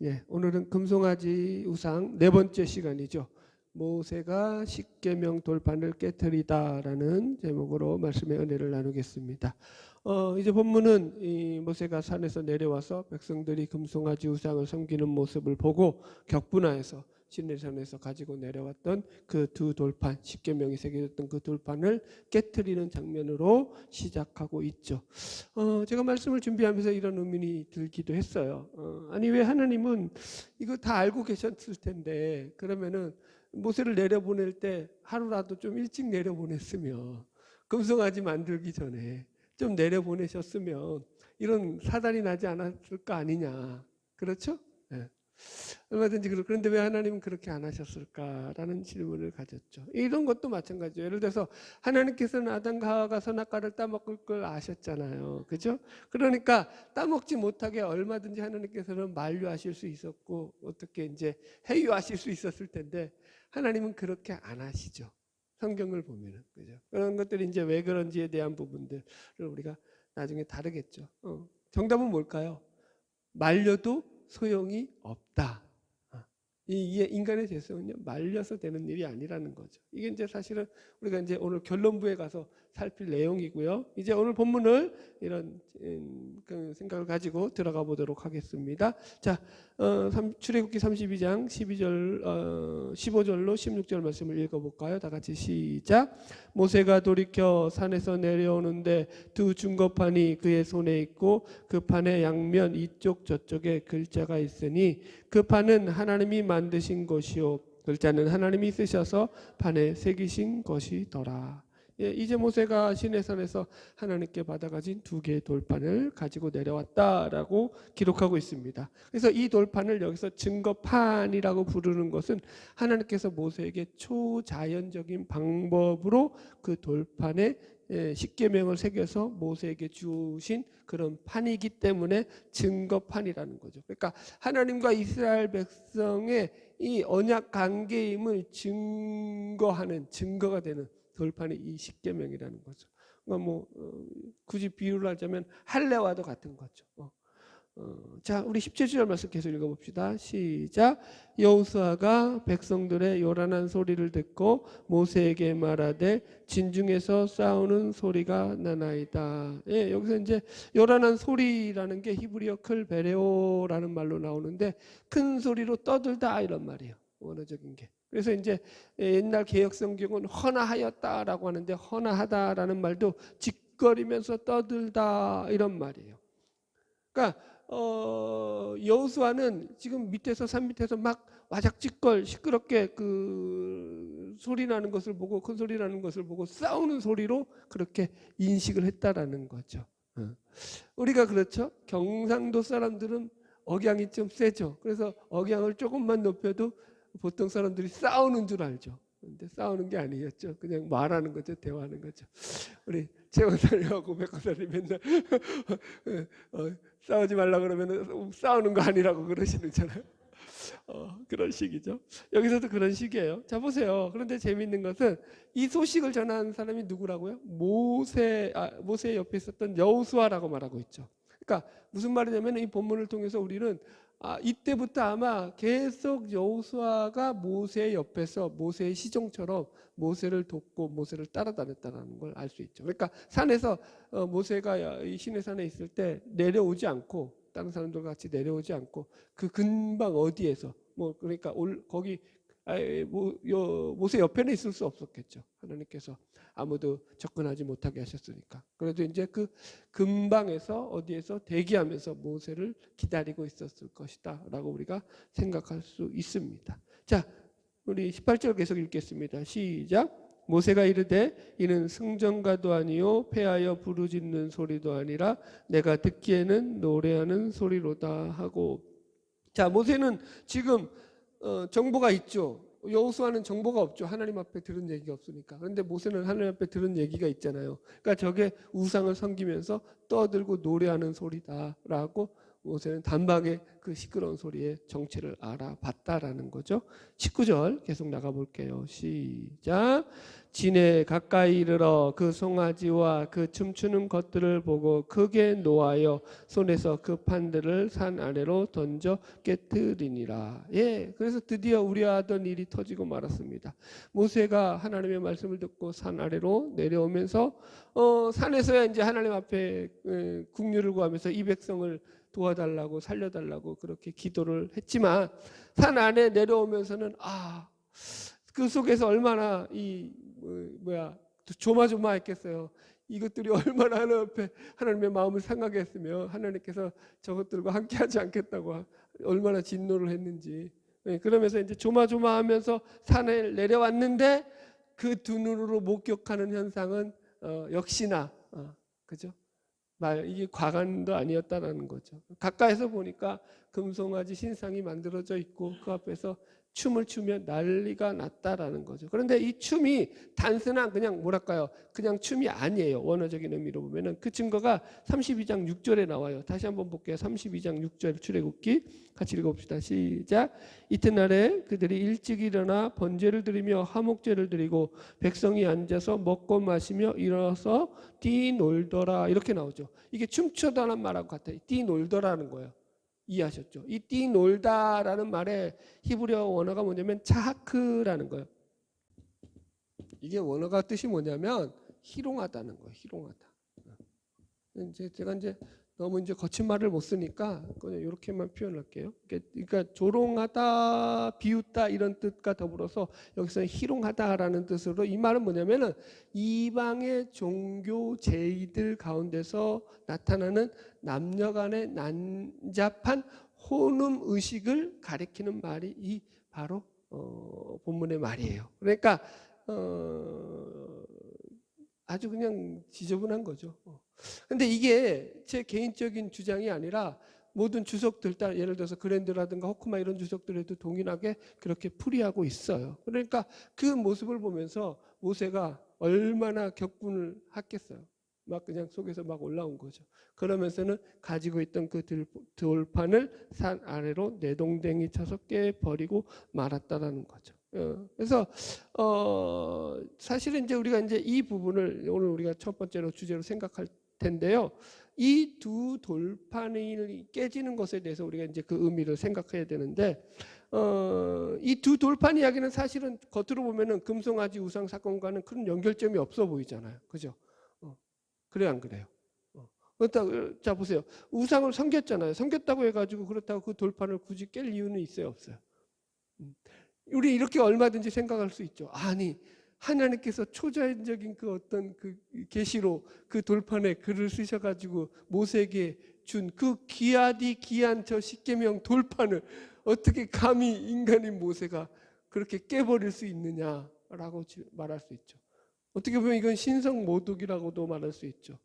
예, 오늘은 금송아지 우상 네 번째 시간이죠. 모세가 십계명 돌판을 깨트리다라는 제목으로 말씀의 은혜를 나누겠습니다. 이제 본문은 이 모세가 산에서 내려와서 백성들이 금송아지 우상을 섬기는 모습을 보고 격분하여서 시내산에서 가지고 내려왔던 그 두 돌판, 십계명이 새겨졌던 그 돌판을 깨트리는 장면으로 시작하고 있죠. 제가 말씀을 준비하면서 이런 의문이 들기도 했어요. 아니 왜 하나님은 이거 다 알고 계셨을 텐데 그러면은 모세를 내려보낼 때 하루라도 좀 일찍 내려보냈으면 금송아지 만들기 전에 좀 내려보내셨으면 이런 사단이 나지 않았을 거 아니냐. 그렇죠? 네. 얼마든지 그런데 왜 하나님은 그렇게 안 하셨을까라는 질문을 가졌죠. 이런 것도 마찬가지예요. 예를 들어서 하나님께서는 아담과 하와가 선악과를 따먹을 걸 아셨잖아요. 그죠? 그러니까 따먹지 못하게 얼마든지 하나님께서는 만류하실 수 있었고 어떻게 이제 해유하실 수 있었을 텐데 하나님은 그렇게 안 하시죠. 성경을 보면은. 그죠? 그런 것들이 이제 왜 그런지에 대한 부분들을 우리가 나중에 다루겠죠. 정답은 뭘까요? 말려도 소용이 없다. 이 인간의 죄성은요 말려서 되는 일이 아니라는 거죠. 이게 이제 사실은 우리가 이제 오늘 결론부에 가서 살필 내용이고요. 이제 오늘 본문을 이런 그 생각을 가지고 들어가 보도록 하겠습니다. 자, 출애굽기 32장 12절, 15절로 16절 말씀을 읽어볼까요? 다 같이 시작. 모세가 돌이켜 산에서 내려오는데 두 증거판이 그의 손에 있고 그 판의 양면 이쪽 저쪽에 글자가 있으니 그 판은 하나님이 만드신 것이요 글자는 하나님이 쓰셔서 판에 새기신 것이더라. 예, 이제 모세가 시내산에서 하나님께 받아가진 두 개의 돌판을 가지고 내려왔다라고 기록하고 있습니다. 그래서 이 돌판을 여기서 증거판이라고 부르는 것은 하나님께서 모세에게 초자연적인 방법으로 그 돌판에 십계명을 새겨서 모세에게 주신 그런 판이기 때문에 증거판이라는 거죠. 그러니까 하나님과 이스라엘 백성의 이 언약 관계임을 증거하는 증거가 되는 돌판이 이 십계명이라는 거죠. 그러니까 뭐 굳이 비유를 하자면 할례와도 같은 거죠. 자, 우리 17절 말씀 계속 읽어봅시다. 시작. 여호수아가 백성들의 요란한 소리를 듣고 모세에게 말하되 진중에서 싸우는 소리가 나나이다. 예, 여기서 이제 요란한 소리라는 게 히브리어 클베레오라는 말로 나오는데 큰 소리로 떠들다 이런 말이에요. 원어적인 게. 그래서 이제 옛날 개역 성경은 헌화하였다라고 하는데 헌화하다라는 말도 짓거리면서 떠들다 이런 말이에요. 그러니까 여호수아는 지금 밑에서 산 밑에서 막 와작짓걸 시끄럽게 그 소리 나는 것을 보고 큰 소리 나는 것을 보고 싸우는 소리로 그렇게 인식을 했다라는 거죠. 우리가 그렇죠. 경상도 사람들은 억양이 좀 세죠. 그래서 억양을 조금만 높여도 보통 사람들이 싸우는 줄 알죠. 근데 싸우는 게 아니었죠. 그냥 말하는 거죠. 대화하는 거죠. 우리 최원사님하고 백호사님 맨날 싸우지 말라 그러면 싸우는 거 아니라고 그러시는잖아요. 그런 식이죠. 여기서도 그런 식이에요. 자, 보세요. 그런데 재미있는 것은 이 소식을 전한 사람이 누구라고요? 모세 옆에 있었던 여호수아라고 말하고 있죠. 그러니까 무슨 말이냐면 이 본문을 통해서 우리는 이때부터 아마 계속 여호수아가 모세 옆에서 모세의 시종처럼 모세를 돕고 모세를 따라다녔다는 걸 알 수 있죠. 그러니까 산에서 모세가 이 시내산에 있을 때 내려오지 않고 다른 사람들과 같이 내려오지 않고 그 근방 어디에서 뭐 그러니까 거기 모세 옆에는 있을 수 없었겠죠. 하나님께서 아무도 접근하지 못하게 하셨으니까. 그래도 이제 그 근방에서 어디에서 대기하면서 모세를 기다리고 있었을 것이다 라고 우리가 생각할 수 있습니다. 자, 우리 18절 계속 읽겠습니다. 시작. 모세가 이르되 이는 승전가도 아니요 패하여 부르짖는 소리도 아니라 내가 듣기에는 노래하는 소리로다 하고. 자, 모세는 지금 정보가 있죠. 여호수아는 정보가 없죠. 하나님 앞에 들은 얘기가 없으니까. 그런데 모세는 하나님 앞에 들은 얘기가 있잖아요. 그러니까 저게 우상을 섬기면서 떠들고 노래하는 소리다라고 모세는 단박에 그 시끄러운 소리의 정체를 알아봤다라는 거죠. 19절 계속 나가볼게요. 시작. 진에 가까이 이르러 그 송아지와 그 춤추는 것들을 보고 크게 노하여 손에서 그 판들을 산 아래로 던져 깨뜨리니라. 예, 그래서 드디어 우려하던 일이 터지고 말았습니다. 모세가 하나님의 말씀을 듣고 산 아래로 내려오면서 산에서야 이제 하나님 앞에 국류를 구하면서 이 백성을 도와달라고 살려달라고 그렇게 기도를 했지만 산 안에 내려오면서는 그 속에서 얼마나 조마조마했겠어요. 이것들이 얼마나 하나님 앞에 하나님의 마음을 상하게 했으며 하나님께서 저것들과 함께하지 않겠다고 얼마나 진노를 했는지. 그러면서 이제 조마조마하면서 산에 내려왔는데 그 두 눈으로 목격하는 현상은 역시나 그죠? 이게 과간도 아니었다라는 거죠. 가까이서 보니까 금송아지 신상이 만들어져 있고 그 앞에서 춤을 추면 난리가 났다라는 거죠. 그런데 이 춤이 단순한 그냥 춤이 아니에요. 원어적인 의미로 보면은 그 증거가 32장 6절에 나와요. 다시 한번 볼게요. 32장 6절 출애굽기 같이 읽어봅시다. 시작. 이튿날에 그들이 일찍 일어나 번제를 드리며 화목제를 드리고 백성이 앉아서 먹고 마시며 일어서 뛰놀더라 이렇게 나오죠. 이게 춤추다는 말하고 같아요. 뛰놀더라는 거예요. 이해하셨죠? 이 뛰놀다라는 말의 히브리어 원어가 뭐냐면 차하크라는 거예요. 이게 원어가 뜻이 뭐냐면 희롱하다는 거예요. 희롱하다. 제가 너무 거친 말을 못 쓰니까 그냥 이렇게만 표현할게요. 그러니까 조롱하다, 비웃다 이런 뜻과 더불어서 여기서 희롱하다라는 뜻으로 이 말은 뭐냐면은 이방의 종교 제의들 가운데서 나타나는 남녀간의 난잡한 혼음 의식을 가리키는 말이 이 바로 본문의 말이에요. 그러니까 아주 그냥 지저분한 거죠. 근데 이게 제 개인적인 주장이 아니라 모든 주석들, 예를 들어서 그랜드라든가 호크마 이런 주석들에도 동일하게 그렇게 풀이하고 있어요. 그러니까 그 모습을 보면서 모세가 얼마나 격분을 했겠어요. 막 그냥 속에서 막 올라온 거죠. 그러면서는 가지고 있던 그 돌판을 산 아래로 내동댕이 쳐서 깨버리고 말았다라는 거죠. 그래서 사실은 우리가 이 부분을 오늘 우리가 첫 번째로 주제로 생각할 텐데요. 이 두 돌판이 깨지는 것에 대해서 우리가 그 의미를 생각해야 되는데 이 두 돌판 이야기는 사실은 겉으로 보면은 금송아지 우상 사건과는 큰 연결점이 없어 보이잖아요. 그죠? 그래요, 안 그래요? 자 보세요. 우상을 섬겼잖아요. 섬겼다고 해가지고 그렇다고 그 돌판을 굳이 깰 이유는 있어요, 없어요? 우리 이렇게 얼마든지 생각할 수 있죠. 아니 하나님께서 초자연적인 그 어떤 그 계시로 그 돌판에 글을 쓰셔가지고 모세에게 준 그 귀한 저 십계명 돌판을 어떻게 감히 인간인 모세가 그렇게 깨버릴 수 있느냐라고 말할 수 있죠. 어떻게 보면 이건 신성모독이라고도 말할 수 있죠.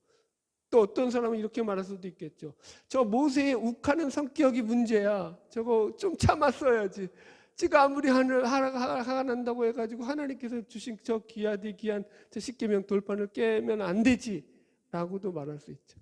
또 어떤 사람은 이렇게 말할 수도 있겠죠. 저 모세의 욱하는 성격이 문제야. 저거 좀 참았어야지. 지가 아무리 화가 난다고 해가지고 하나님께서 주신 저 귀한 저 십계명 돌판을 깨면 안 되지라고도 말할 수 있죠.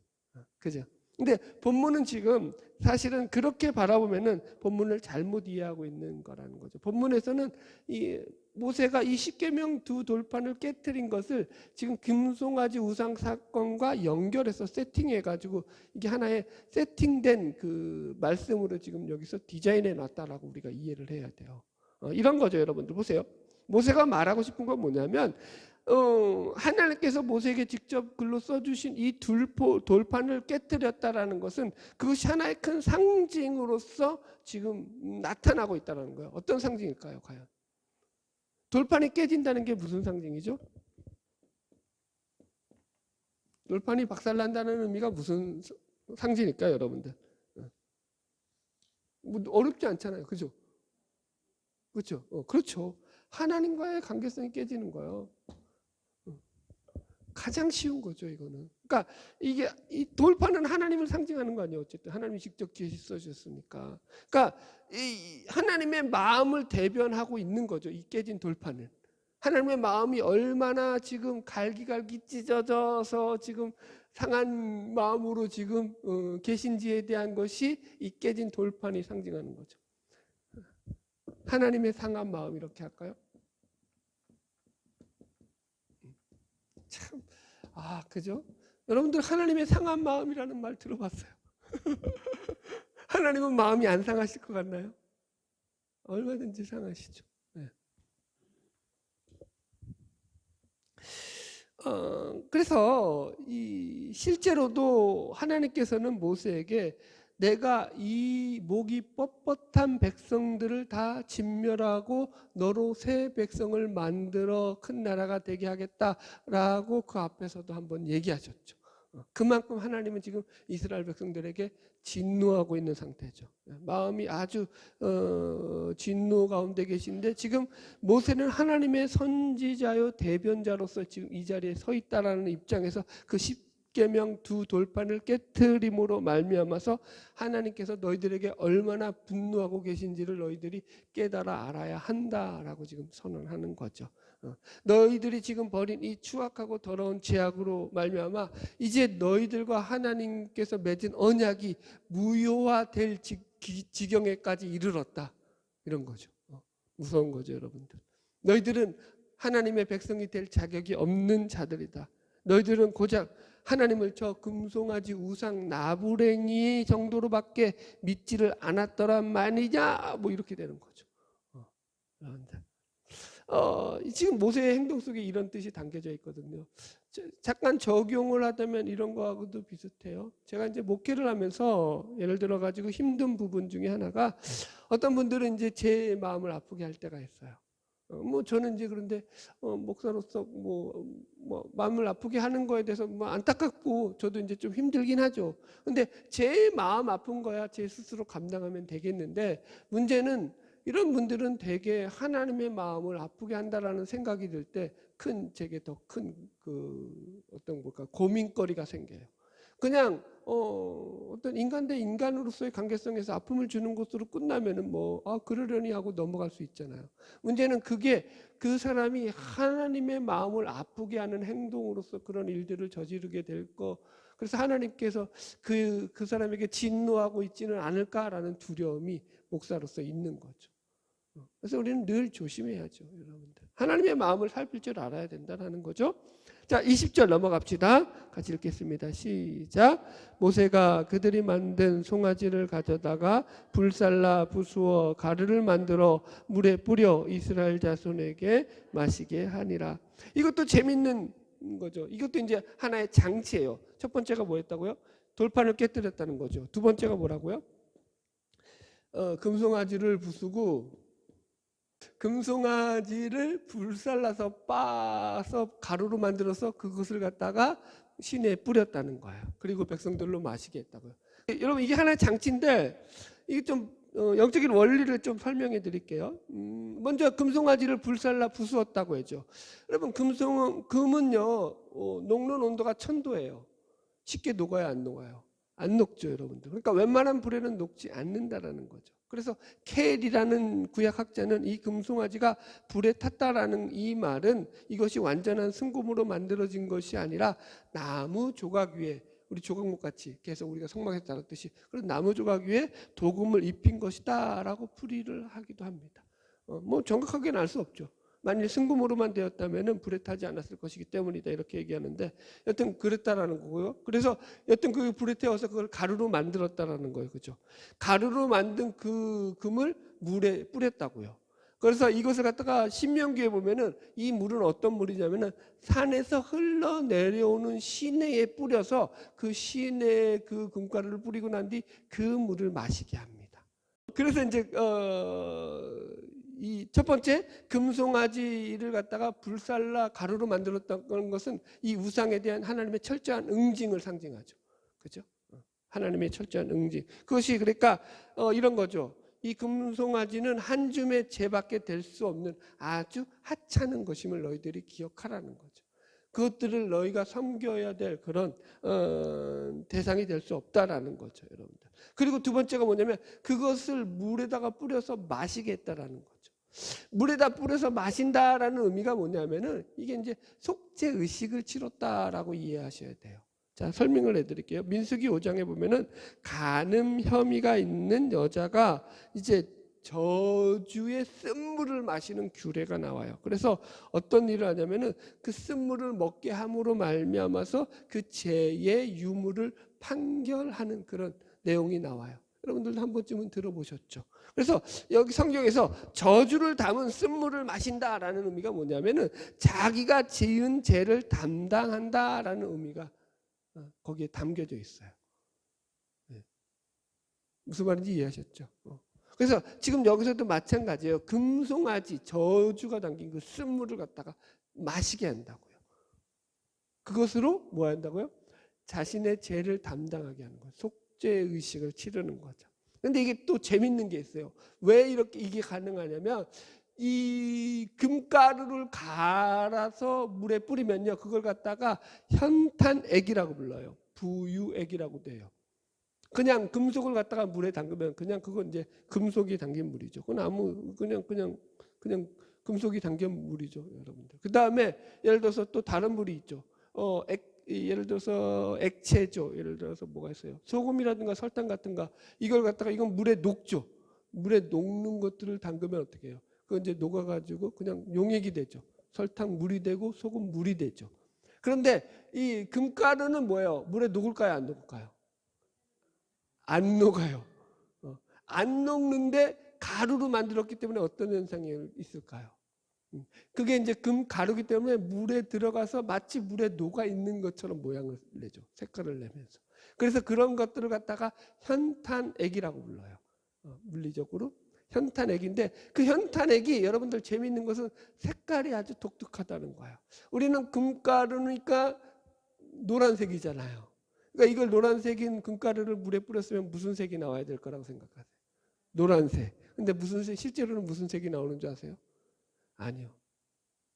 그죠? 근데 본문은 지금 사실은 그렇게 바라보면은 본문을 잘못 이해하고 있는 거라는 거죠. 본문에서는 이 모세가 이 십계명 두 돌판을 깨뜨린 것을 지금 금송아지 우상 사건과 연결해서 세팅해가지고 이게 하나의 세팅된 그 말씀으로 지금 여기서 디자인해 놨다라고 우리가 이해를 해야 돼요. 이런 거죠, 여러분들 보세요. 모세가 말하고 싶은 건 뭐냐면 하나님께서 모세에게 직접 글로 써주신 이 돌판을 깨뜨렸다라는 것은 그것이 하나의 큰 상징으로서 지금 나타나고 있다는 거예요. 어떤 상징일까요, 과연? 돌판이 깨진다는 게 무슨 상징이죠? 돌판이 박살난다는 의미가 무슨 상징일까요, 여러분들? 뭐 어렵지 않잖아요, 그죠? 그렇죠? 그렇죠. 하나님과의 관계성이 깨지는 거예요. 가장 쉬운 거죠, 이거는. 그러니까 이게 이 돌판은 하나님을 상징하는 거 아니에요. 어쨌든 하나님이 직접 계시 써주셨으니까. 그러니까 이 하나님의 마음을 대변하고 있는 거죠. 이 깨진 돌판은. 하나님의 마음이 얼마나 지금 갈기갈기 찢어져서 지금 상한 마음으로 지금 계신지에 대한 것이 이 깨진 돌판이 상징하는 거죠. 하나님의 상한 마음 이렇게 할까요? 참, 그죠? 여러분들 하나님의 상한 마음이라는 말 들어봤어요? 하나님은 마음이 안 상하실 것 같나요? 얼마든지 상하시죠. 네. 그래서 실제로도 하나님께서는 모세에게 내가 이 목이 뻣뻣한 백성들을 다 진멸하고 너로 새 백성을 만들어 큰 나라가 되게 하겠다라고 그 앞에서도 한번 얘기하셨죠. 그만큼 하나님은 지금 이스라엘 백성들에게 진노하고 있는 상태죠. 마음이 아주 진노 가운데 계신데 지금 모세는 하나님의 선지자요 대변자로서 지금 이 자리에 서 있다라는 입장에서 그 십계명 두 돌판을 깨트림으로 말미암아서 하나님께서 너희들에게 얼마나 분노하고 계신지를 너희들이 깨달아 알아야 한다라고 지금 선언하는 거죠. 너희들이 지금 벌인 이 추악하고 더러운 죄악으로 말미암아 이제 너희들과 하나님께서 맺은 언약이 무효화될 지경에까지 이르렀다. 이런 거죠. 무서운 거죠, 여러분들. 너희들은 하나님의 백성이 될 자격이 없는 자들이다. 너희들은 고작 하나님을 저 금송아지 우상 나부랭이 정도로밖에 믿지를 않았더란 말이냐, 뭐 이렇게 되는 거죠. 여러분들. 지금 모세의 행동 속에 이런 뜻이 담겨져 있거든요. 잠깐 적용을 하다면 이런 거하고도 비슷해요. 제가 이제 목회를 하면서 예를 들어 가지고 힘든 부분 중에 하나가 어떤 분들은 이제 제 마음을 아프게 할 때가 있어요. 저는 이제 그런데 목사로서 마음을 아프게 하는 거에 대해서 안타깝고 저도 이제 좀 힘들긴 하죠. 근데 제 마음 아픈 거야 제 스스로 감당하면 되겠는데 문제는 이런 분들은 되게 하나님의 마음을 아프게 한다라는 생각이 들 때 제게 더 큰 고민거리가 생겨요. 그냥 어떤 인간 대 인간으로서의 관계성에서 아픔을 주는 것으로 끝나면은 그러려니 하고 넘어갈 수 있잖아요. 문제는 그게 그 사람이 하나님의 마음을 아프게 하는 행동으로서 그런 일들을 저지르게 될 거. 그래서 하나님께서 그 사람에게 진노하고 있지는 않을까라는 두려움이 목사로서 있는 거죠. 그래서 우리는 늘 조심해야죠, 여러분들. 하나님의 마음을 살필 줄 알아야 된다는 거죠. 자, 20절 넘어갑시다. 같이 읽겠습니다. 시작. 모세가 그들이 만든 송아지를 가져다가 불살라 부수어 가루를 만들어 물에 뿌려 이스라엘 자손에게 마시게 하니라. 이것도 재밌는 거죠. 이것도 이제 하나의 장치예요. 첫 번째가 뭐였다고요? 돌판을 깨뜨렸다는 거죠. 두 번째가 뭐라고요? 금송아지를 부수고 금송아지를 불살라서 빻아서 가루로 만들어서 그것을 갖다가 시내에 뿌렸다는 거예요. 그리고 백성들로 마시게 했다고요. 여러분 이게 하나의 장치인데 이게 좀 영적인 원리를 좀 설명해 드릴게요. 먼저 금송아지를 불살라 부수었다고 했죠. 여러분 금은요 녹는 온도가 1000도예요. 쉽게 녹아요, 안 녹아요? 안 녹죠, 여러분들. 그러니까 웬만한 불에는 녹지 않는다라는 거죠. 그래서 켈이라는 구약학자는 이 금송아지가 불에 탔다라는 이 말은 이것이 완전한 순금으로 만들어진 것이 아니라 나무 조각 위에 우리 조각목 같이 계속 우리가 성막에서 다뤘듯이 그런 나무 조각 위에 도금을 입힌 것이다라고 풀이를 하기도 합니다. 정확하게는 알 수 없죠. 만일 순금으로만 되었다면 불에 타지 않았을 것이기 때문이다 이렇게 얘기하는데 여튼 그랬다라는 거고요. 그래서 여튼 그 불에 태워서 그걸 가루로 만들었다라는 거예요. 그죠? 가루로 만든 그 금을 물에 뿌렸다고요. 그래서 이것을 갖다가 신명기에 보면은 이 물은 어떤 물이냐면은 산에서 흘러내려오는 시내에 뿌려서 그 시내에 그 금가루를 뿌리고 난 뒤 그 물을 마시게 합니다. 그래서 이제 이 첫 번째 금송아지를 갖다가 불살라 가루로 만들었다는 것은 이 우상에 대한 하나님의 철저한 응징을 상징하죠. 그렇죠? 하나님의 철저한 응징. 그것이 그러니까 이런 거죠. 이 금송아지는 한 줌의 죄밖에 될 수 없는 아주 하찮은 것임을 너희들이 기억하라는 거죠. 그것들을 너희가 섬겨야 될 그런 대상이 될 수 없다라는 거죠, 여러분들. 그리고 두 번째가 뭐냐면 그것을 물에다가 뿌려서 마시게 했다라는 거죠. 물에다 뿌려서 마신다라는 의미가 뭐냐면은 이게 이제 속죄 의식을 치렀다라고 이해하셔야 돼요. 자, 설명을 해드릴게요. 민수기 5장에 보면은 간음 혐의가 있는 여자가 이제 저주의 쓴물을 마시는 규례가 나와요. 그래서 어떤 일을 하냐면은 그 쓴물을 먹게 함으로 말미암아서 그 죄의 유무를 판결하는 그런 내용이 나와요. 여러분들도 한 번쯤은 들어보셨죠. 그래서 여기 성경에서 저주를 담은 쓴물을 마신다라는 의미가 뭐냐면은 자기가 지은 죄를 담당한다라는 의미가 거기에 담겨져 있어요. 무슨 말인지 이해하셨죠? 그래서 지금 여기서도 마찬가지예요. 금송아지 저주가 담긴 그 쓴물을 갖다가 마시게 한다고요. 그것으로 뭐 한다고요? 자신의 죄를 담당하게 하는 거예요. 속죄 의식을 치르는 거죠. 근데 이게 또 재밌는 게 있어요. 왜 이렇게 이게 가능하냐면 이 금가루를 갈아서 물에 뿌리면요, 그걸 갖다가 현탄액이라고 불러요. 부유액이라고 돼요. 그냥 금속을 갖다가 물에 담그면 그냥 그건 이제 금속이 담긴 물이죠. 그건 아무 그냥 금속이 담긴 물이죠, 여러분들. 그 다음에 예를 들어서 또 다른 물이 있죠. 예를 들어서 액체죠. 예를 들어서 뭐가 있어요? 소금이라든가 설탕 같은가 이걸 갖다가 이건 물에 녹죠. 물에 녹는 것들을 담그면 어떻게 해요? 그건 이제 녹아가지고 그냥 용액이 되죠. 설탕 물이 되고 소금 물이 되죠. 그런데 이 금가루는 뭐예요? 물에 녹을까요? 안 녹을까요? 안 녹아요. 안 녹는데 가루로 만들었기 때문에 어떤 현상이 있을까요? 그게 이제 금가루기 때문에 물에 들어가서 마치 물에 녹아 있는 것처럼 모양을 내죠. 색깔을 내면서. 그래서 그런 것들을 갖다가 현탄액이라고 불러요. 물리적으로 현탄액인데 그 현탄액이 여러분들 재미있는 것은 색깔이 아주 독특하다는 거예요. 우리는 금가루니까 노란색이잖아요. 그러니까 이걸 노란색인 금가루를 물에 뿌렸으면 무슨 색이 나와야 될 거라고 생각하세요? 노란색. 근데 무슨 색, 실제로는 무슨 색이 나오는 줄 아세요? 아니요.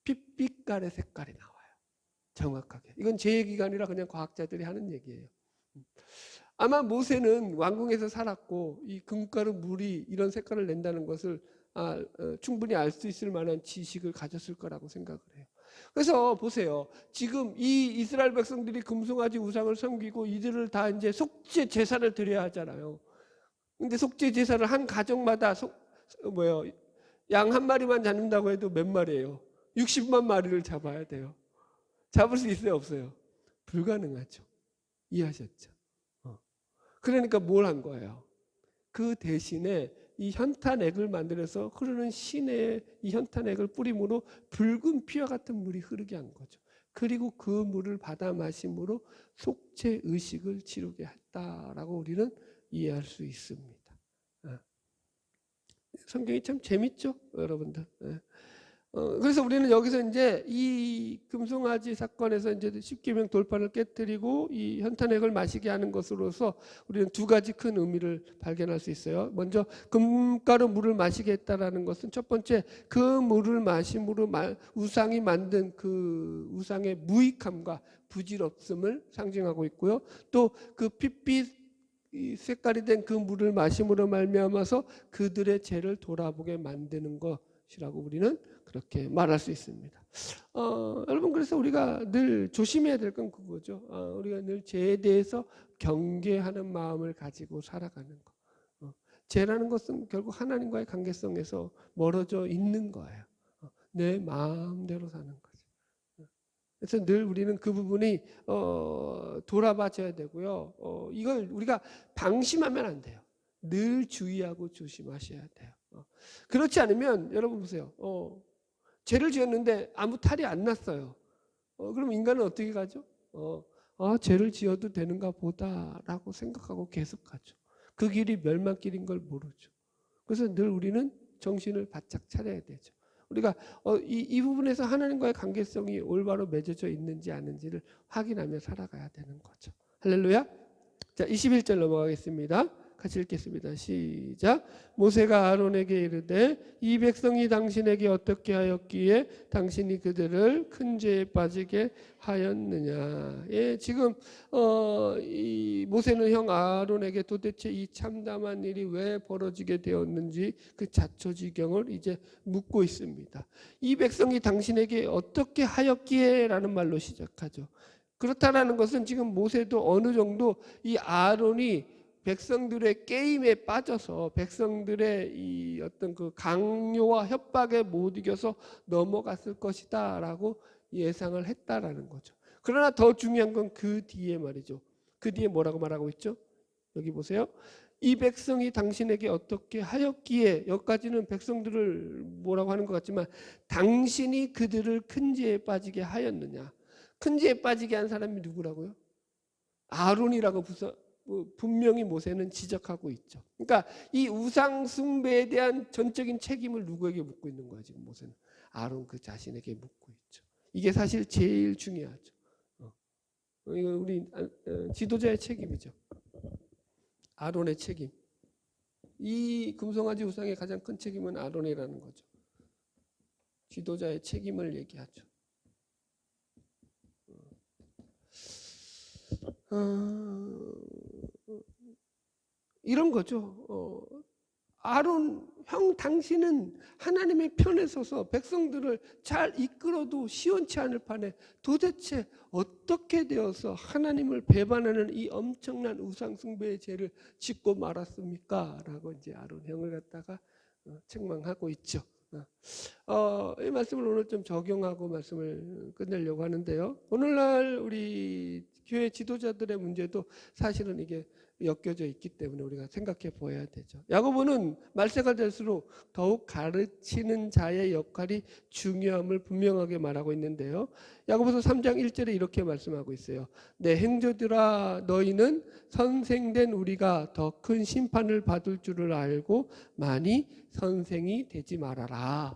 빛깔의 색깔이 나와요. 정확하게. 이건 제 얘기가 아니라 그냥 과학자들이 하는 얘기예요. 아마 모세는 왕궁에서 살았고 이 금가루 물이 이런 색깔을 낸다는 것을 충분히 알 수 있을 만한 지식을 가졌을 거라고 생각을 해요. 그래서 보세요. 지금 이 이스라엘 백성들이 금송아지 우상을 섬기고 이들을 다 이제 속죄 제사를 드려야 하잖아요. 근데 속죄 제사를 한 가정마다 양 한 마리만 잡는다고 해도 몇 마리예요? 60만 마리를 잡아야 돼요. 잡을 수 있어요, 없어요? 불가능하죠. 이해하셨죠? 그러니까 뭘 한 거예요? 그 대신에 이 현탄액을 만들어서 흐르는 시내에 이 현탄액을 뿌림으로 붉은 피와 같은 물이 흐르게 한 거죠. 그리고 그 물을 받아 마심으로 속죄 의식을 치르게 했다라고 우리는 이해할 수 있습니다. 성경이 참 재밌죠, 여러분들. 그래서 우리는 여기서 이제 이 금송아지 사건에서 이제 십계명 돌판을 깨뜨리고 이 현탄액을 마시게 하는 것으로서 우리는 두 가지 큰 의미를 발견할 수 있어요. 먼저 금가루 물을 마시게 했다라는 것은 첫 번째 그 물을 마심으로 우상이 만든 그 우상의 무익함과 부질없음을 상징하고 있고요. 또 그 핏빛 색깔이 된 그 물을 마심으로 말미암아서 그들의 죄를 돌아보게 만드는 것이라고 우리는 그렇게 말할 수 있습니다. 여러분, 그래서 우리가 늘 조심해야 될 건 그거죠. 우리가 늘 죄에 대해서 경계하는 마음을 가지고 살아가는 거. 죄라는 것은 결국 하나님과의 관계성에서 멀어져 있는 거예요. 내 마음대로 사는 거죠. 그래서 늘 우리는 그 부분이 돌아봐줘야 되고요. 이걸 우리가 방심하면 안 돼요. 늘 주의하고 조심하셔야 돼요. 그렇지 않으면 여러분 보세요. 죄를 지었는데 아무 탈이 안 났어요. 그럼 인간은 어떻게 가죠? 죄를 지어도 되는가 보다라고 생각하고 계속 가죠. 그 길이 멸망길인 걸 모르죠. 그래서 늘 우리는 정신을 바짝 차려야 되죠. 우리가 이 부분에서 하나님과의 관계성이 올바로 맺어져 있는지 아닌지를 확인하며 살아가야 되는 거죠. 할렐루야. 자, 21절 넘어가겠습니다. 같이 읽겠습니다. 시작. 모세가 아론에게 이르되 이 백성이 당신에게 어떻게 하였기에 당신이 그들을 큰 죄에 빠지게 하였느냐. 예, 지금 이 모세는 형 아론에게 도대체 이 참담한 일이 왜 벌어지게 되었는지 그 자초지경을 이제 묻고 있습니다. 이 백성이 당신에게 어떻게 하였기에 라는 말로 시작하죠. 그렇다라는 것은 지금 모세도 어느 정도 이 아론이 백성들의 게임에 빠져서 백성들의 이 어떤 그 강요와 협박에 못 이겨서 넘어갔을 것이다라고 예상을 했다라는 거죠. 그러나 더 중요한 건 그 뒤에 말이죠. 그 뒤에 뭐라고 말하고 있죠? 여기 보세요. 이 백성이 당신에게 어떻게 하였기에, 여기까지는 백성들을 뭐라고 하는 것 같지만 당신이 그들을 큰 죄에 빠지게 하였느냐. 큰 죄에 빠지게 한 사람이 누구라고요? 아론이라고 분명히 모세는 지적하고 있죠. 그러니까 이 우상 숭배에 대한 전적인 책임을 누구에게 묻고 있는 거야 지금 모세는? 아론 그 자신에게 묻고 있죠. 이게 사실 제일 중요하죠. 이거 우리 지도자의 책임이죠. 아론의 책임. 이 금송아지 우상의 가장 큰 책임은 아론이라는 거죠. 지도자의 책임을 얘기하죠. 이런 거죠. 아론 형 당신은 하나님의 편에 서서 백성들을 잘 이끌어도 시원치 않을 판에 도대체 어떻게 되어서 하나님을 배반하는 이 엄청난 우상 숭배의 죄를 짓고 말았습니까? 라고 이제 아론 형을 갖다가 책망하고 있죠. 이 말씀을 오늘 좀 적용하고 말씀을 끝내려고 하는데요. 오늘날 우리 교회 지도자들의 문제도 사실은 이게 엮여져 있기 때문에 우리가 생각해 보아야 되죠. 야고보는 말세가 될수록 더욱 가르치는 자의 역할이 중요함을 분명하게 말하고 있는데요. 야고보서 3장 1절에 이렇게 말씀하고 있어요. 내 행조들아 너희는 선생된 우리가 더 큰 심판을 받을 줄을 알고 많이 선생이 되지 말아라.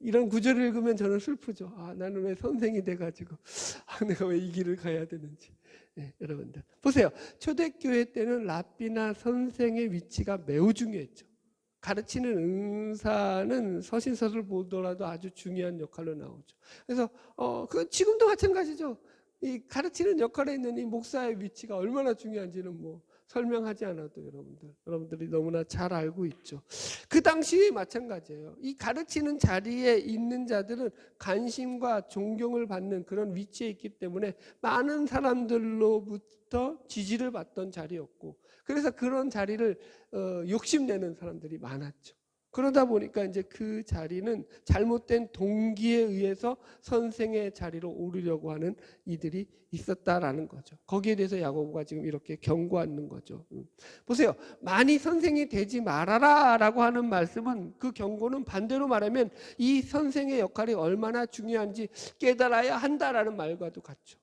이런 구절을 읽으면 저는 슬프죠. 나는 왜 선생이 돼가지고 내가 왜 이 길을 가야 되는지. 네, 여러분들 보세요. 초대교회 때는 랍비나 선생의 위치가 매우 중요했죠. 가르치는 은사는 서신서를 보더라도 아주 중요한 역할로 나오죠. 그래서 그 지금도 마찬가지죠. 이 가르치는 역할에 있는 이 목사의 위치가 얼마나 중요한지는 뭐 설명하지 않아도 여러분들이 너무나 잘 알고 있죠. 그 당시에 마찬가지예요. 이 가르치는 자리에 있는 자들은 관심과 존경을 받는 그런 위치에 있기 때문에 많은 사람들로부터 지지를 받던 자리였고, 그래서 그런 자리를 욕심내는 사람들이 많았죠. 그러다 보니까 이제 그 자리는 잘못된 동기에 의해서 선생의 자리로 오르려고 하는 이들이 있었다라는 거죠. 거기에 대해서 야고보가 지금 이렇게 경고하는 거죠. 보세요. 많이 선생이 되지 말아라 라고 하는 말씀은, 그 경고는 반대로 말하면 이 선생의 역할이 얼마나 중요한지 깨달아야 한다라는 말과도 같죠.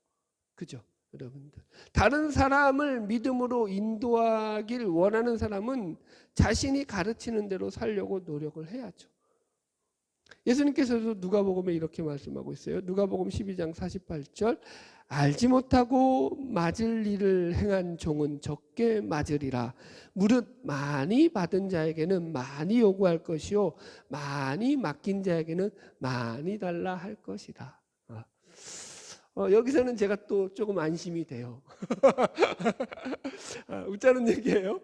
그죠? 여러분들, 다른 사람을 믿음으로 인도하길 원하는 사람은 자신이 가르치는 대로 살려고 노력을 해야죠. 예수님께서도 누가복음에 이렇게 말씀하고 있어요. 누가복음 12장 48절, 알지 못하고 맞을 일을 행한 종은 적게 맞으리라. 무릇 많이 받은 자에게는 많이 요구할 것이요 많이 맡긴 자에게는 많이 달라 할 것이다. 여기서는 제가 또 조금 안심이 돼요. 웃자는 얘기예요.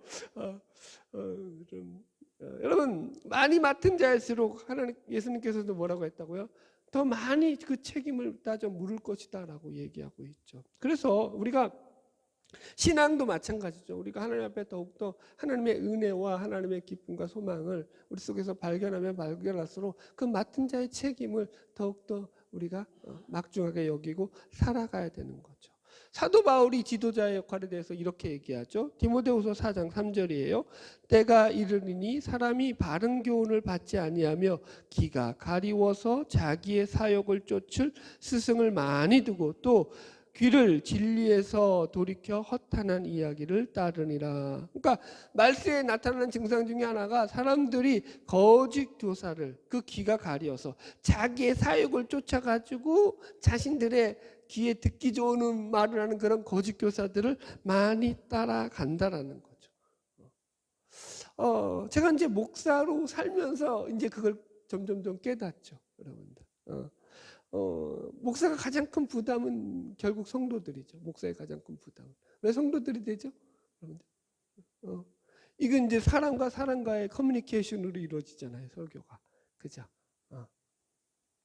여러분, 많이 맡은 자일수록 예수님께서도 뭐라고 했다고요? 더 많이 그 책임을 따져 물을 것이다 라고 얘기하고 있죠. 그래서 우리가 신앙도 마찬가지죠. 우리가 하나님 앞에 더욱더 하나님의 은혜와 하나님의 기쁨과 소망을 우리 속에서 발견하면 발견할수록 그 맡은 자의 책임을 더욱더 우리가 막중하게 여기고 살아가야 되는 거죠. 사도 바울이 지도자의 역할에 대해서 이렇게 얘기하죠. 디모데후서 4장 3절이에요. 때가 이르리니 사람이 바른 교훈을 받지 아니하며 기가 가리워서 자기의 사욕을 쫓을 스승을 많이 두고 또 귀를 진리에서 돌이켜 허탄한 이야기를 따르니라. 그러니까 말세에 나타나는 증상 중에 하나가 사람들이 거짓 교사를 그 귀가 가려서 자기의 사욕을 쫓아가지고 자신들의 귀에 듣기 좋은 말을 하는 그런 거짓 교사들을 많이 따라간다라는 거죠. 제가 이제 목사로 살면서 이제 그걸 점점점 깨닫죠, 여러분들. 목사가 가장 큰 부담은 결국 성도들이죠. 목사의 가장 큰 부담은. 왜 성도들이 되죠? 여러분들. 이건 이제 사람과 사람과의 커뮤니케이션으로 이루어지잖아요, 설교가. 그죠?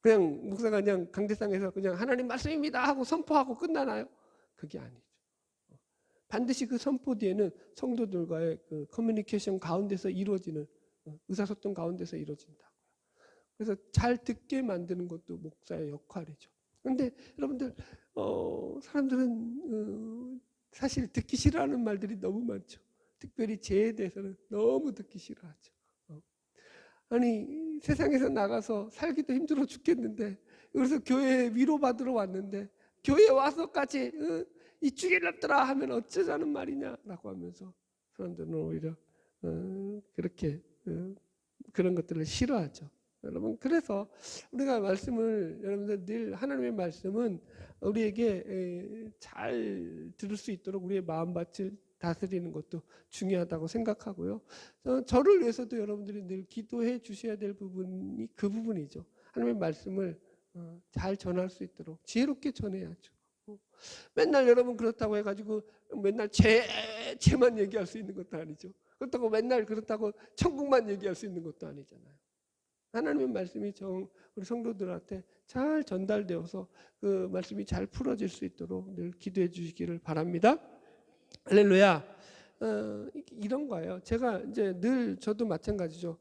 그냥 목사가 그냥 강대상에서 그냥 하나님 말씀입니다 하고 선포하고 끝나나요? 그게 아니죠. 반드시 그 선포 뒤에는 성도들과의 그 커뮤니케이션 가운데서 이루어지는 의사소통 가운데서 이루어진다고요. 그래서 잘 듣게 만드는 것도 목사의 역할이죠. 그런데 여러분들 사람들은 사실 듣기 싫어하는 말들이 너무 많죠. 특별히 죄에 대해서는 너무 듣기 싫어하죠. 아니 세상에서 나가서 살기도 힘들어 죽겠는데 그래서 교회에 위로받으러 왔는데 교회에 와서까지 이 죽일 놈들아 하면 어쩌자는 말이냐라고 하면서 사람들은 오히려 그렇게 그런 것들을 싫어하죠. 여러분 그래서 우리가 말씀을 여러분들 늘 하나님의 말씀은 우리에게 잘 들을 수 있도록 우리의 마음밭을 다스리는 것도 중요하다고 생각하고요. 저를 위해서도 여러분들이 늘 기도해 주셔야 될 부분이 그 부분이죠. 하나님의 말씀을 잘 전할 수 있도록 지혜롭게 전해야죠. 맨날 여러분 그렇다고 해가지고 맨날 죄만 얘기할 수 있는 것도 아니죠. 그렇다고 맨날 그렇다고 천국만 얘기할 수 있는 것도 아니잖아요. 하나님의 말씀이 우리 성도들한테 잘 전달되어서 그 말씀이 잘 풀어질 수 있도록 늘 기도해 주시기를 바랍니다. 할렐루야. 이런 거예요. 제가 이제 늘 저도 마찬가지죠.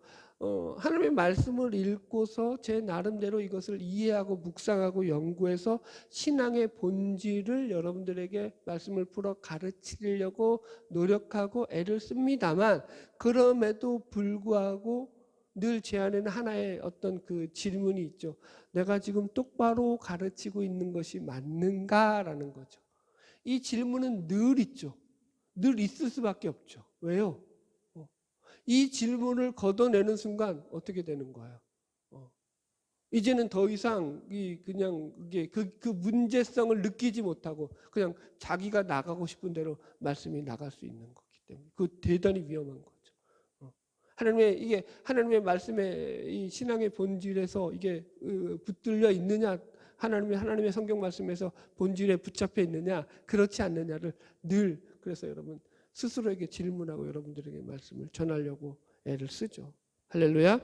하나님의 말씀을 읽고서 제 나름대로 이것을 이해하고 묵상하고 연구해서 신앙의 본질을 여러분들에게 말씀을 풀어 가르치려고 노력하고 애를 씁니다만 그럼에도 불구하고 늘 제 안에는 하나의 어떤 그 질문이 있죠. 내가 지금 똑바로 가르치고 있는 것이 맞는가라는 거죠. 이 질문은 늘 있죠. 늘 있을 수밖에 없죠. 왜요? 이 질문을 걷어내는 순간 어떻게 되는 거예요? 이제는 더 이상 그냥 그 문제성을 느끼지 못하고 그냥 자기가 나가고 싶은 대로 말씀이 나갈 수 있는 거기 때문에 그 대단히 위험한 거죠. 하나님의 말씀의 이 신앙의 본질에서 이게 붙들려 있느냐, 하나님의 성경 말씀에서 본질에 붙잡혀 있느냐, 그렇지 않느냐를 늘 그래서 여러분 스스로에게 질문하고 여러분들에게 말씀을 전하려고 애를 쓰죠. 할렐루야.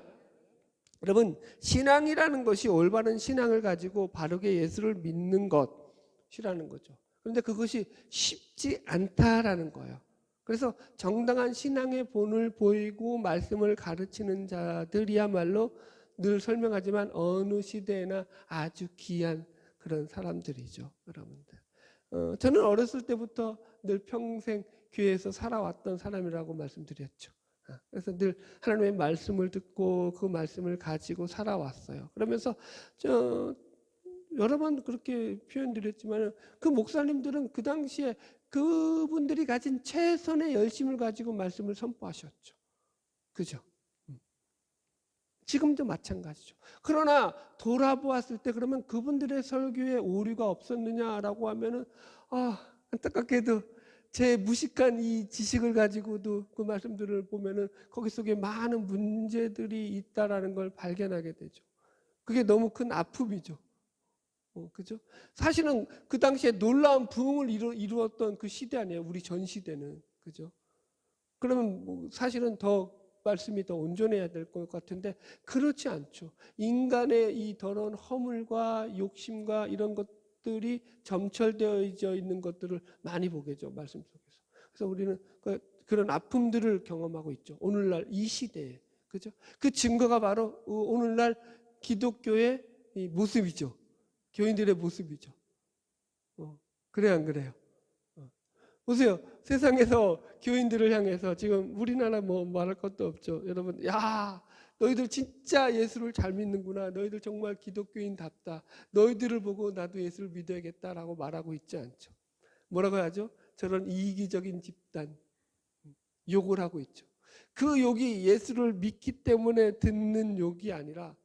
여러분 신앙이라는 것이 올바른 신앙을 가지고 바르게 예수를 믿는 것이라는 거죠. 그런데 그것이 쉽지 않다라는 거예요. 그래서 정당한 신앙의 본을 보이고 말씀을 가르치는 자들이야말로 늘 설명하지만 어느 시대에나 아주 귀한 그런 사람들이죠, 여러분들. 저는 어렸을 때부터 늘 평생 교회에서 살아왔던 사람이라고 말씀드렸죠. 그래서 늘 하나님의 말씀을 듣고 그 말씀을 가지고 살아왔어요. 그러면서 여러 번 그렇게 표현드렸지만 그 목사님들은 그 당시에 그분들이 가진 최선의 열심을 가지고 말씀을 선포하셨죠. 그죠? 지금도 마찬가지죠. 그러나 돌아보았을 때 그러면 그분들의 설교에 오류가 없었느냐라고 하면은 안타깝게도 제 무식한 이 지식을 가지고도 그 말씀들을 보면은 거기 속에 많은 문제들이 있다라는 걸 발견하게 되죠. 그게 너무 큰 아픔이죠. 그죠? 사실은 그 당시에 놀라운 부흥을 이루었던 그 시대 아니에요. 우리 전 시대는. 그죠? 그러면 뭐 사실은 더 말씀이 더 온전해야 될 것 같은데 그렇지 않죠. 인간의 이 더러운 허물과 욕심과 이런 것들이 점철되어 있는 것들을 많이 보게 되죠. 말씀 속에서. 그래서 우리는 그런 아픔들을 경험하고 있죠. 오늘날 이 시대에. 그죠? 그 증거가 바로 오늘날 기독교의 이 모습이죠. 교인들의 모습이죠. 그래 안 그래요? 보세요. 세상에서 교인들을 향해서 지금 우리나라 뭐 말할 것도 없죠. 여러분, 야, 너희들 진짜 예수를 잘 믿는구나. 너희들 정말 기독교인답다. 너희들을 보고 나도 예수를 믿어야겠다라고 말하고 있지 않죠. 뭐라고 하죠? 저런 이기적인 집단 욕을 하고 있죠. 그 욕이 예수를 믿기 때문에 듣는 욕이 아니라,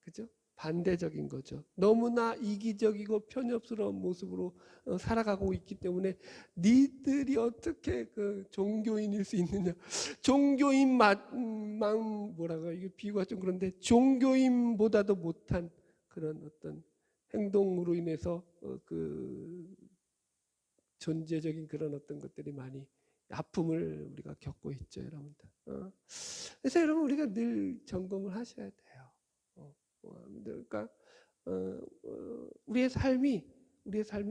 그죠? 반대적인 거죠. 너무나 이기적이고 편협스러운 모습으로 살아가고 있기 때문에 니들이 어떻게 그 종교인일 수 있느냐. 종교인만 뭐라고 이게 비유가 좀 그런데 종교인보다도 못한 그런 어떤 행동으로 인해서 그 존재적인 그런 어떤 것들이 많이 아픔을 우리가 겪고 있죠, 여러분들. 그래서 여러분 우리가 늘 점검을 하셔야 돼요. 그러니까 우리의 삶이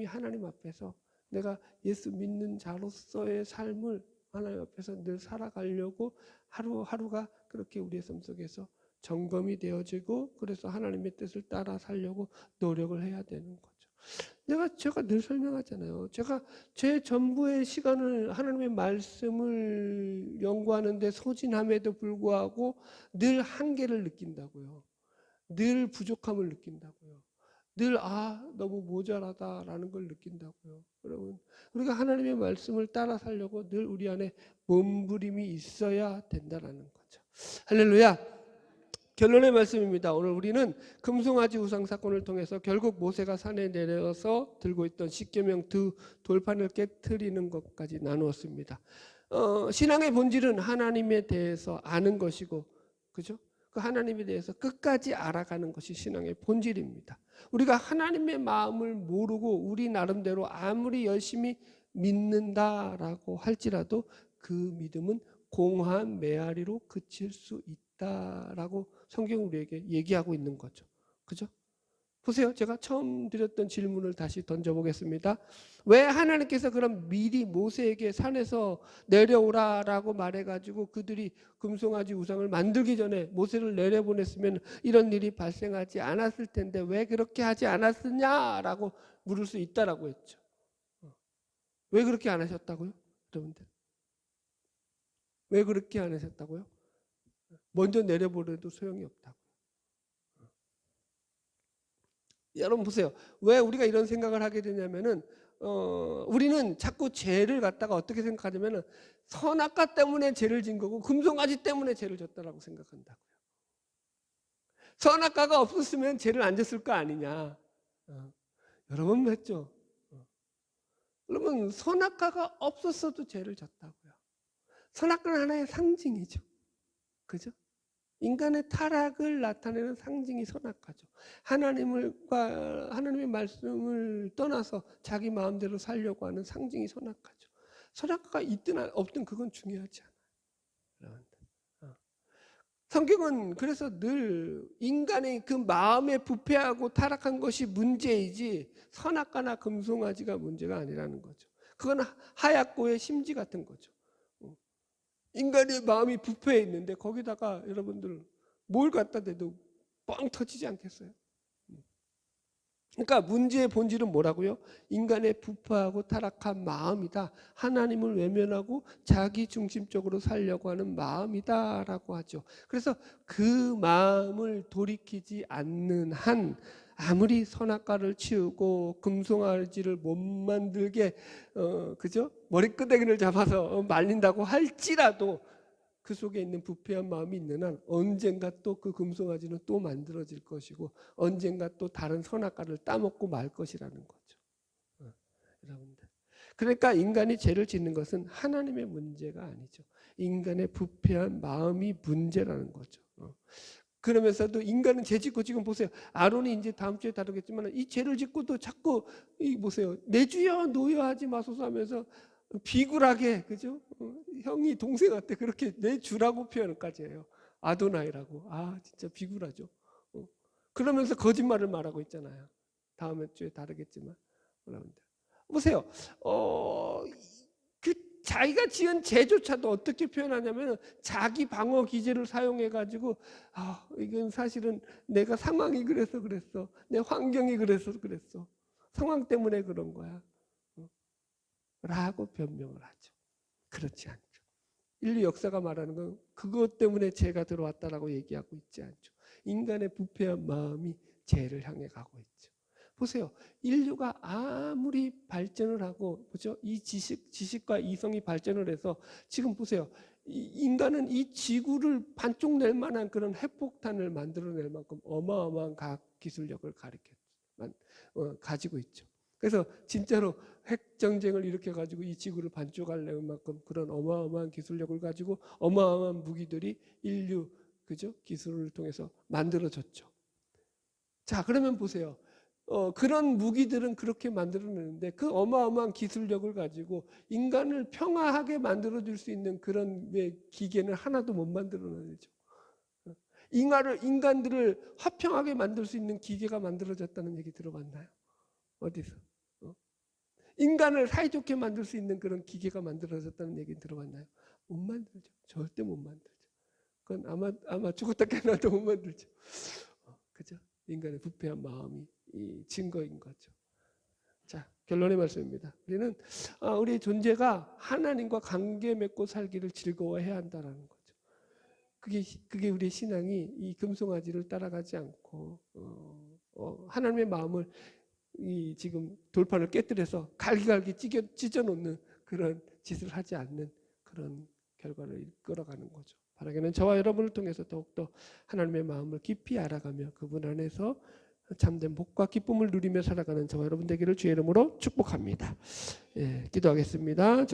하나님 앞에서 내가 예수 믿는 자로서의 삶을 하나님 앞에서 늘 살아가려고 하루하루가 그렇게 우리의 삶 속에서 점검이 되어지고 그래서 하나님의 뜻을 따라 살려고 노력을 해야 되는 거죠. 제가 늘 설명하잖아요. 제가 제 전부의 시간을 하나님의 말씀을 연구하는 데 소진함에도 불구하고 늘 한계를 느낀다고요. 늘 부족함을 느낀다고요. 늘 너무 모자라다라는 걸 느낀다고요. 여러분, 우리가 하나님의 말씀을 따라 살려고 늘 우리 안에 몸부림이 있어야 된다라는 거죠. 할렐루야. 결론의 말씀입니다. 오늘 우리는 금송아지 우상 사건을 통해서 결국 모세가 산에 내려서 들고 있던 십계명 두 돌판을 깨트리는 것까지 나누었습니다. 신앙의 본질은 하나님에 대해서 아는 것이고, 그죠? 그 하나님에 대해서 끝까지 알아가는 것이 신앙의 본질입니다. 우리가 하나님의 마음을 모르고 우리 나름대로 아무리 열심히 믿는다라고 할지라도 그 믿음은 공한 메아리로 그칠 수 있다라고 성경 우리에게 얘기하고 있는 거죠. 그죠? 보세요. 제가 처음 드렸던 질문을 다시 던져보겠습니다. 왜 하나님께서 그럼 미리 모세에게 산에서 내려오라라고 말해가지고 그들이 금송아지 우상을 만들기 전에 모세를 내려보냈으면 이런 일이 발생하지 않았을 텐데 왜 그렇게 하지 않았느냐라고 물을 수 있다라고 했죠. 왜 그렇게 안 하셨다고요? 여러분들. 왜 그렇게 안 하셨다고요? 먼저 내려보내도 소용이 없다고. 여러분 보세요. 왜 우리가 이런 생각을 하게 되냐면은 우리는 자꾸 죄를 갖다가 어떻게 생각하냐면은 선악과 때문에 죄를 진 거고 금송아지 때문에 죄를 졌다라고 생각한다고요. 선악과가 없었으면 죄를 안 졌을 거 아니냐. 여러분 했죠. 여러분 선악과가 없었어도 죄를 졌다고요. 선악과는 하나의 상징이죠. 그죠? 인간의 타락을 나타내는 상징이 선악과죠. 하나님의 말씀을 떠나서 자기 마음대로 살려고 하는 상징이 선악과죠. 선악과가 있든 없든 그건 중요하지 않아요. 성경은 그래서 늘 인간의 그 마음에 부패하고 타락한 것이 문제이지 선악과나 금송아지가 문제가 아니라는 거죠. 그건 하얗고의 심지 같은 거죠. 인간의 마음이 부패해 있는데 거기다가 여러분들 뭘 갖다 대도 뻥 터지지 않겠어요? 그러니까 문제의 본질은 뭐라고요? 인간의 부패하고 타락한 마음이다. 하나님을 외면하고 자기 중심적으로 살려고 하는 마음이다라고 하죠. 그래서 그 마음을 돌이키지 않는 한 아무리 선악과를 치우고 금송아지를 못 만들게 그죠? 머리끄댕이를 잡아서 말린다고 할지라도 그 속에 있는 부패한 마음이 있는 한 언젠가 또 그 금송아지는 또 만들어질 것이고 언젠가 또 다른 선악과를 따먹고 말 것이라는 거죠. 여러분들. 그러니까 인간이 죄를 짓는 것은 하나님의 문제가 아니죠. 인간의 부패한 마음이 문제라는 거죠. 그러면서도 인간은 죄 짓고 지금 보세요. 아론이 이제 다음 주에 다루겠지만 이 죄를 짓고도 자꾸 보세요. 내 주여 노여 하지 마소서 하면서 비굴하게 그죠? 형이 동생한테 그렇게 내 주라고 표현까지 해요. 아도나이라고. 진짜 비굴하죠. 그러면서 거짓말을 말하고 있잖아요. 다음 주에 다르겠지만 여러분들 보세요. 그 자기가 지은 죄조차도 어떻게 표현하냐면 자기 방어 기제를 사용해 가지고 이건 사실은 내가 상황이 그래서 그랬어. 내 환경이 그래서 그랬어. 상황 때문에 그런 거야. 라고 변명을 하죠. 그렇지 않죠. 인류 역사가 말하는 건 그것 때문에 죄가 들어왔다라고 얘기하고 있지 않죠. 인간의 부패한 마음이 죄를 향해 가고 있죠. 보세요. 인류가 아무리 발전을 하고, 그죠? 이 지식과 이성이 발전을 해서 지금 보세요. 인간은 이 지구를 반쪽 낼 만한 그런 핵폭탄을 만들어낼 만큼 어마어마한 과학 기술력을 가지고 있죠. 그래서 진짜로 핵 전쟁을 일으켜 가지고 이 지구를 반쪽할 만큼 그런 어마어마한 기술력을 가지고 어마어마한 무기들이 인류 그죠? 기술을 통해서 만들어졌죠. 자, 그러면 보세요. 그런 무기들은 그렇게 만들어내는데 그 어마어마한 기술력을 가지고 인간을 평화하게 만들어줄 수 있는 그런 기계는 하나도 못 만들어내죠. 인간들을 화평하게 만들 수 있는 기계가 만들어졌다는 얘기 들어봤나요? 어디서? 인간을 사이좋게 만들 수 있는 그런 기계가 만들어졌다는 얘기 들어봤나요? 못 만들죠. 절대 못 만들죠. 그건 아마 죽었다 깨어나도 못 만들죠. 그죠? 인간의 부패한 마음이 이 증거인 거죠. 자, 결론의 말씀입니다. 우리는 우리의 존재가 하나님과 관계 맺고 살기를 즐거워해야 한다라는 거죠. 그게 우리의 신앙이 이 금송아지를 따라가지 않고 하나님의 마음을 이 지금 돌판을 깨뜨려서 갈기갈기 찢어놓는 그런 짓을 하지 않는 그런 결과를 이끌어가는 거죠. 바라기는 저와 여러분을 통해서 더욱더 하나님의 마음을 깊이 알아가며 그분 안에서 참된 복과 기쁨을 누리며 살아가는 저와 여러분 되기를 주의 이름으로 축복합니다. 예, 기도하겠습니다.